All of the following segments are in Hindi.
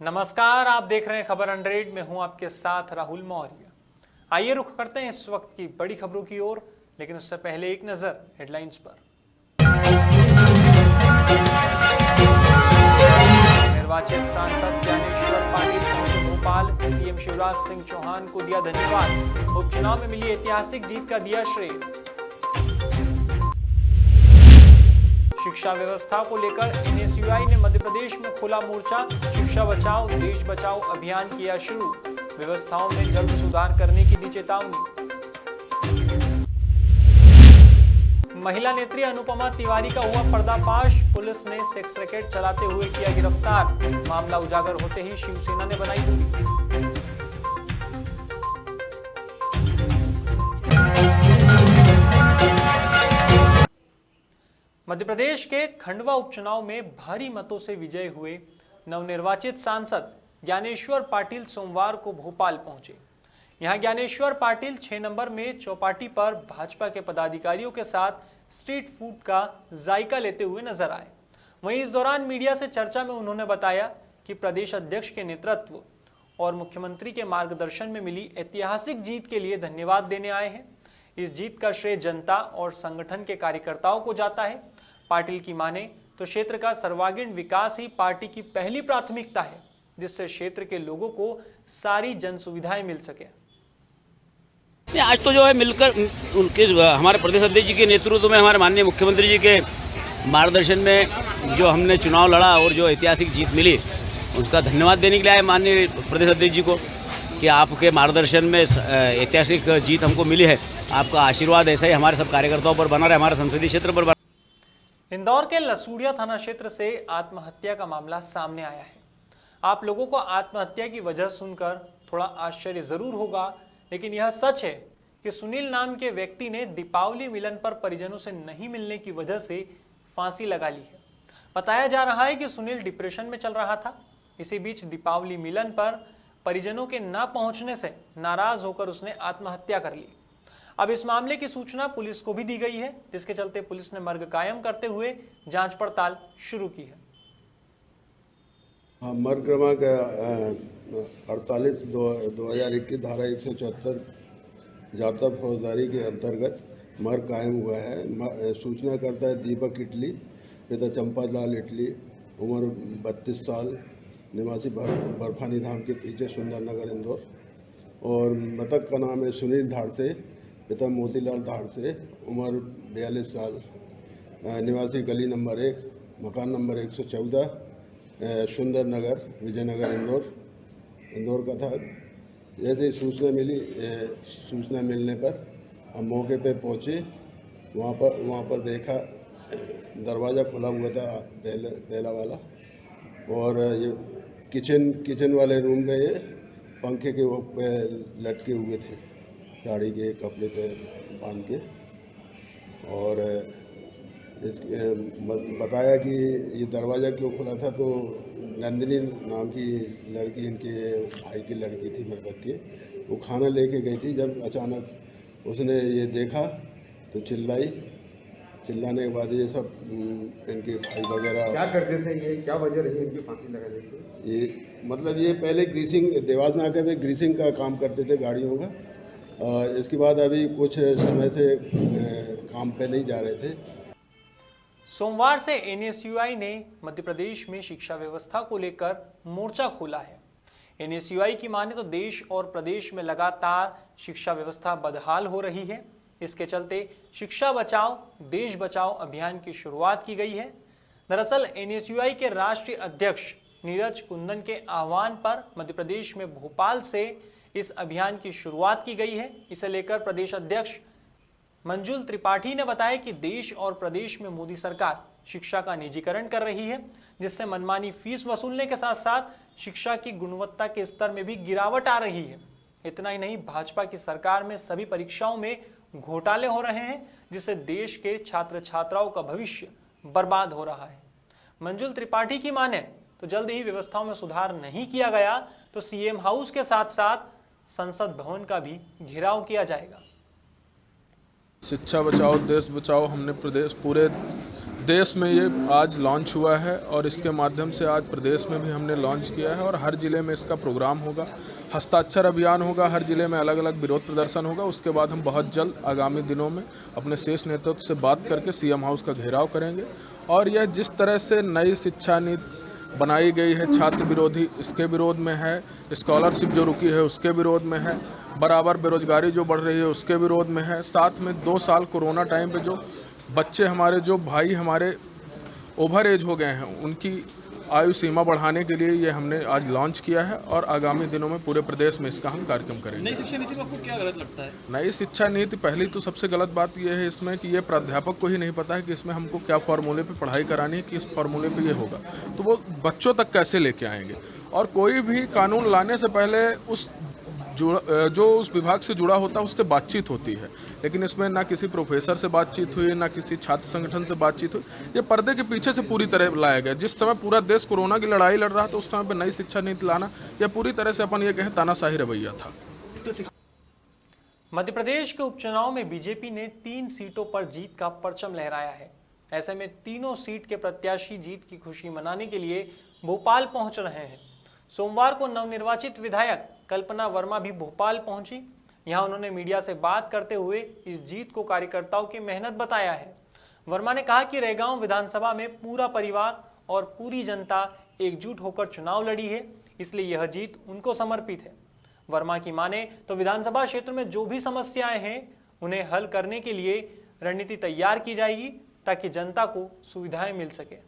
नमस्कार, आप देख रहे हैं खबर 100 में हूं आपके साथ राहुल मौर्य। आइए रुख करते हैं इस वक्त की बड़ी खबरों की ओर, लेकिन उससे पहले एक नजर हेडलाइंस पर। निर्वाचित सांसद ज्ञानेश्वर पाटिल पहुंचे भोपाल, सीएम शिवराज सिंह चौहान को दिया धन्यवाद। उपचुनाव में मिली ऐतिहासिक जीत का दिया श्रेय। शिक्षा व्यवस्था को लेकर एनएसयूआई ने मध्य प्रदेश में खोला मोर्चा। शिक्षा बचाओ देश बचाओ अभियान किया शुरू। व्यवस्थाओं में जल्द सुधार करने की दी चेतावनी। महिला नेत्री अनुपमा तिवारी का हुआ पर्दाफाश, पुलिस ने सेक्स रैकेट चलाते हुए किया गिरफ्तार। मामला उजागर होते ही शिवसेना ने बनाई दूरी। मध्य प्रदेश के खंडवा उपचुनाव में भारी मतों से विजयी हुए नवनिर्वाचित सांसद ज्ञानेश्वर पाटिल सोमवार को भोपाल पहुंचे। यहां ज्ञानेश्वर पाटिल 6 नंबर में चौपाटी पर भाजपा के पदाधिकारियों के साथ स्ट्रीट फूड का जायका लेते हुए नजर आए। वहीं इस दौरान मीडिया से चर्चा में उन्होंने बताया कि प्रदेश अध्यक्ष के नेतृत्व और मुख्यमंत्री के मार्गदर्शन में मिली ऐतिहासिक जीत के लिए धन्यवाद देने आए हैं। इस जीत का श्रेय जनता और संगठन के कार्यकर्ताओं को जाता है। पाटिल की माने तो क्षेत्र का सर्वांगीण विकास ही पार्टी की पहली प्राथमिकता है, जिससे क्षेत्र के लोगों को सारी जन सुविधाएं मिल सके। आज तो जो है मिलकर उनके हमारे प्रदेश अध्यक्ष जी के नेतृत्व में, हमारे माननीय मुख्यमंत्री जी के मार्गदर्शन में जो हमने चुनाव लड़ा और जो ऐतिहासिक जीत मिली, उसका धन्यवाद देने के लिए आए माननीय प्रदेश अध्यक्ष जी को कि आपके मार्गदर्शन में ऐतिहासिक जीत हमको मिली है। आपका आशीर्वाद ऐसा ही हमारे सब कार्यकर्ताओं पर बना रहे, हमारे संसदीय क्षेत्र पर। इंदौर के लसूड़िया थाना क्षेत्र से आत्महत्या का मामला सामने आया है। आप लोगों को आत्महत्या की वजह सुनकर थोड़ा आश्चर्य जरूर होगा, लेकिन यह सच है कि सुनील नाम के व्यक्ति ने दीपावली मिलन पर परिजनों से नहीं मिलने की वजह से फांसी लगा ली है। बताया जा रहा है कि सुनील डिप्रेशन में चल रहा था। इसी बीच दीपावली मिलन पर परिजनों के न पहुंचने से नाराज होकर उसने आत्महत्या कर ली। अब इस मामले की सूचना पुलिस को भी दी गई है, जिसके चलते पुलिस ने मर्ग कायम करते हुए जांच पड़ताल शुरू की है। मर्ग क्रमांक 48/2021 धारा 174 जाब्ता फौजदारी के अंतर्गत मर्ग कायम हुआ है। सूचना करता है दीपक इटली, पिता चंपालाल इटली, उम्र 32 साल, निवासी बर्फानी धाम के पीछे सुंदरनगर इंदौर। और मृतक का नाम है सुनील धाड़से, पिता मोतीलाल धाड़से, उम्र 42 साल, निवासी गली नंबर 1, मकान नंबर 114, सुंदरनगर, विजयनगर, इंदौर का था। जैसे सूचना मिलने पर हम मौके पर पहुँचे। वहाँ पर देखा दरवाज़ा खुला हुआ था पहला वाला, और ये किचन वाले रूम में ये पंखे के ऊपर लटके हुए थे, साड़ी के कपड़े पे बांध के। और बताया कि ये दरवाज़ा क्यों खुला था, तो नंदिनी नाम की लड़की, इनके भाई की लड़की थी मृतक के, वो खाना लेके गई थी। जब अचानक उसने ये देखा तो चिल्लाने के बाद ये सब इनके भाई वगैरह। क्या करते थे ये, क्या वजह रही इनकी फांसी लगाने की? ये मतलब ये पहले ग्रीसिंग, देवास नाके पे ग्रीसिंग का काम करते थे गाड़ियों का। इसके बाद अभी कुछ समय से काम पे नहीं जा रहे थे। सोमवार से एनएसयूआई ने मध्य प्रदेश में शिक्षा व्यवस्था को लेकर मोर्चा खोला है। एनएसयूआई की माने तो देश और प्रदेश में लगातार शिक्षा व्यवस्था बदहाल हो रही है। इसके चलते शिक्षा बचाओ देश बचाओ अभियान की शुरुआत की गई है। दरअसल एनएसयूआई के राष्ट्रीय अध्यक्ष नीरज कुंदन के आह्वान पर मध्य प्रदेश में भोपाल से इस अभियान की शुरुआत की गई है। इसे लेकर प्रदेश अध्यक्ष मंजुल त्रिपाठी ने बताया कि देश और प्रदेश में मोदी सरकार शिक्षा का निजीकरण कर रही है, जिससे मनमानी फीस वसूलने के साथ साथ शिक्षा की गुणवत्ता के स्तर में भी गिरावट आ रही है। इतना ही नहीं, भाजपा की सरकार में सभी परीक्षाओं में घोटाले हो रहे हैं, जिससे देश के छात्र छात्राओं का भविष्य बर्बाद हो रहा है। मंजुल त्रिपाठी की माने तो जल्द ही व्यवस्थाओं में सुधार नहीं किया गया तो सीएम हाउस के साथ साथ संसद भवन का भी घेराव किया जाएगा। शिक्षा बचाओ देश बचाओ हमने पूरे देश में ये आज लॉन्च हुआ है और इसके माध्यम से आज प्रदेश में भी हमने लॉन्च किया है और हर ज़िले में इसका प्रोग्राम होगा, हस्ताक्षर अभियान होगा, हर ज़िले में अलग अलग विरोध प्रदर्शन होगा। उसके बाद हम बहुत जल्द आगामी दिनों में अपने शीर्ष नेतृत्व से बात करके सीएम हाउस का घेराव करेंगे। और यह जिस तरह से नई शिक्षा नीति बनाई गई है, छात्र विरोधी, इसके विरोध में है, स्कॉलरशिप जो रुकी है उसके विरोध में है, बराबर बेरोजगारी जो बढ़ रही है उसके विरोध में है, साथ में 2 साल कोरोना टाइम पे जो बच्चे हमारे, जो भाई हमारे ओवर एज हो गए हैं, उनकी आयु सीमा बढ़ाने के लिए ये हमने आज लॉन्च किया है और आगामी दिनों में पूरे प्रदेश में इसका हम कार्यक्रम करेंगे। नई शिक्षा नीति में आपको क्या गलत लगता है? नई शिक्षा नीति, पहली तो सबसे गलत बात यह है इसमें कि ये प्राध्यापक को ही नहीं पता है कि इसमें हमको क्या फार्मूले पे पढ़ाई करानी है, किस फार्मूले पे ये होगा, तो वो बच्चों तक कैसे लेके आएंगे। और कोई भी कानून लाने से पहले जो उस विभाग से जुड़ा होता है उससे बातचीत होती है, लेकिन इसमें ना किसी प्रोफेसर से बातचीत हुई, ना किसी छात्र संगठन से बातचीत हुई। ये पर्दे के पीछे से पूरी तरह लाया गया। जिस समय पूरा देश कोरोना की लड़ाई लड़ रहा था उस समय पर नई शिक्षा नीति लाना यह पूरी तरह से अपन ये कहें तानाशाही रवैया था। मध्य प्रदेश के उपचुनाव में बीजेपी ने 3 सीटों पर जीत का परचम लहराया है। ऐसे में तीनों सीट के प्रत्याशी जीत की खुशी मनाने के लिए भोपाल पहुंच रहे हैं। सोमवार को नवनिर्वाचित विधायक कल्पना वर्मा भी भोपाल पहुंची। यहां उन्होंने मीडिया से बात करते हुए इस जीत को कार्यकर्ताओं की मेहनत बताया है। वर्मा ने कहा कि रैगांव विधानसभा में पूरा परिवार और पूरी जनता एकजुट होकर चुनाव लड़ी है, इसलिए यह जीत उनको समर्पित है। वर्मा की माने तो विधानसभा क्षेत्र में जो भी समस्याएं हैं उन्हें हल करने के लिए रणनीति तैयार की जाएगी ताकि जनता को सुविधाएं मिल सके।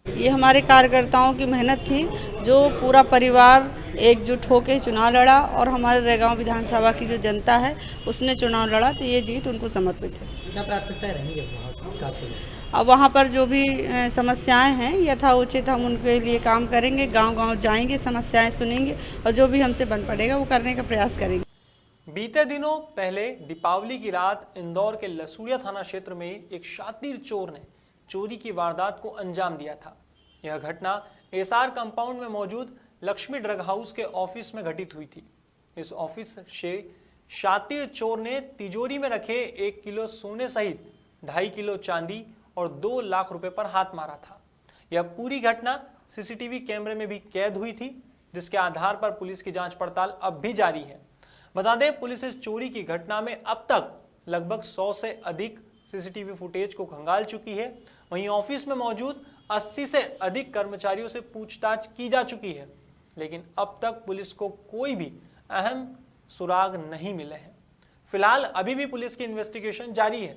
ये हमारे कार्यकर्ताओं की मेहनत थी, जो पूरा परिवार एकजुट होकर चुनाव लड़ा और हमारे रैगांव विधानसभा की जो जनता है उसने चुनाव लड़ा, तो ये जीत उनको समर्पित है। क्या प्राथमिकताएं रहेंगी अब वहाँ पर जो भी समस्याएं हैं यथाउचित हम उनके लिए काम करेंगे, गांव-गांव जाएंगे, समस्याएं सुनेंगे और जो भी हमसे बन पड़ेगा वो करने का प्रयास करेंगे। बीते दिनों पहले दीपावली की रात इंदौर के लसूड़िया थाना क्षेत्र में एक शातिर चोर ने चोरी की वारदात को अंजाम दिया था। यह घटना एसआर कंपाउंड में मौजूद लक्ष्मी ड्रग हाउस के ऑफिस में घटित हुई थी। इस ऑफिस से शातिर चोर ने तिजोरी में रखे 1 किलो सोने सहित 2.5 किलो चांदी और 2 लाख रुपए पर हाथ मारा था। यह पूरी घटना सीसीटीवी कैमरे में भी कैद हुई थी, जिसके आधार पर पुलिस की जांच पड़ताल अब भी जारी है। बता दें, पुलिस इस चोरी की घटना में अब तक लगभग 100 से अधिक सीसीटीवी फुटेज को खंगाल चुकी है। वहीं ऑफिस में मौजूद 80 से अधिक कर्मचारियों से पूछताछ की जा चुकी है, लेकिन अब तक पुलिस को कोई भी अहम सुराग नहीं मिले हैं। फिलहाल अभी भी पुलिस की इन्वेस्टिगेशन जारी है।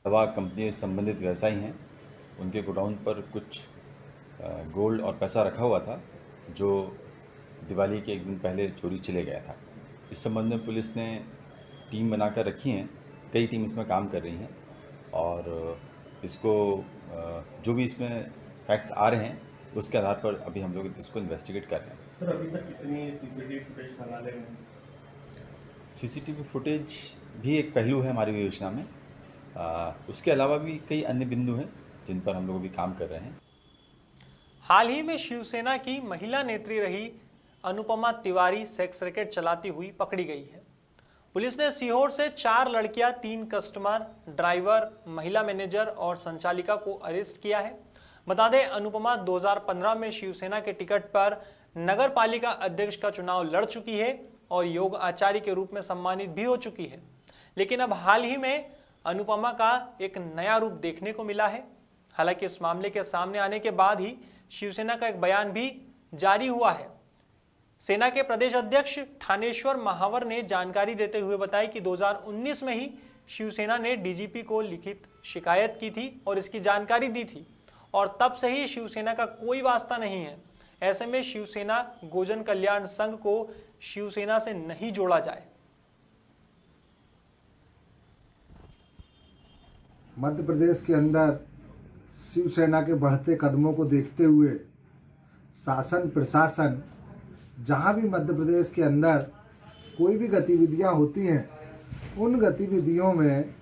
दवा कंपनी से संबंधित व्यवसायी हैं, उनके गोडाउन पर कुछ गोल्ड और पैसा रखा हुआ था जो दिवाली के एक दिन पहले चोरी चले गया था। इस संबंध में पुलिस ने टीम बनाकर रखी हैं, कई टीम इसमें काम कर रही हैं और इसको जो भी इसमें फैक्ट्स आ रहे हैं उसके आधार पर अभी हम लोग इसको इन्वेस्टिगेट कर रहे हैं। सर, अभी तक कितनी सीसीटीवी फुटेज खंगाले हैं? सीसीटीवी फुटेज भी एक पहलू है हमारी योजना में। उसके अलावा भी कई अन्य बिंदु हैं जिन पर हम लोग भी काम कर रहे हैं। हाल ही में शिवसेना की महिला नेत्री रही अनुपमा तिवारी सेक्स रैकेट चलाती हुई पकड़ी गई है। पुलिस ने सीहोर से 4 लड़कियां, 3 कस्टमर, ड्राइवर, महिला मैनेजर और संचालिका को अरेस्ट किया है। बता दें, अनुपमा 2015 में शिवसेना के टिकट पर नगर पालिका अध्यक्ष का चुनाव लड़ चुकी है और योग आचार्य के रूप में सम्मानित भी हो चुकी है। लेकिन अब हाल ही में अनुपमा का एक नया रूप देखने को मिला है। हालांकि इस मामले के सामने आने के बाद ही शिवसेना का एक बयान भी जारी हुआ है। सेना के प्रदेश अध्यक्ष ठानेश्वर महावर ने जानकारी देते हुए बताया कि 2019 में ही शिवसेना ने डीजीपी को लिखित शिकायत की थी और इसकी जानकारी दी थी और तब से ही शिवसेना का कोई वास्ता नहीं है। ऐसे में शिवसेना गोजन कल्याण संघ को शिवसेना से नहीं जोड़ा जाए। मध्य प्रदेश के अंदर शिवसेना के बढ़ते कदमों को देखते हुए शासन प्रशासन जहां भी मध्य प्रदेश के अंदर कोई भी गतिविधियां होती हैं, उन गतिविधियों में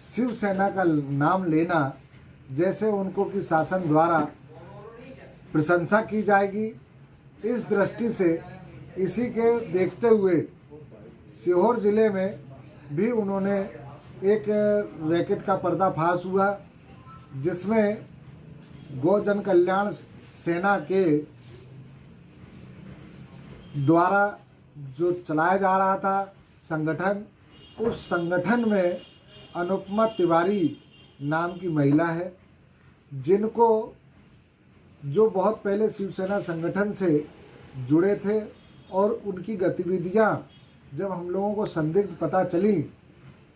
शिवसेना का नाम लेना जैसे उनको कि शासन द्वारा प्रशंसा की जाएगी, इस दृष्टि से इसी के देखते हुए सीहोर जिले में भी उन्होंने एक रैकेट का पर्दाफाश हुआ, जिसमें गौ जन कल्याण सेना के द्वारा जो चलाया जा रहा था संगठन, उस संगठन में अनुपमा तिवारी नाम की महिला है, जिनको जो बहुत पहले शिवसेना संगठन से जुड़े थे और उनकी गतिविधियां जब हम लोगों को संदिग्ध पता चली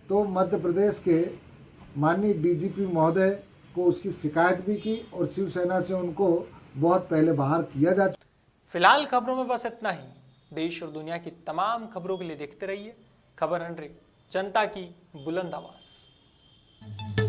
तो मध्य प्रदेश के माननीय डीजीपी महोदय को उसकी शिकायत भी की और शिवसेना से उनको बहुत पहले बाहर किया जा चुका। फिलहाल खबरों में बस इतना ही। देश और दुनिया की तमाम खबरों के लिए देखते रहिए खबर 100, जनता की बुलंद आवाज।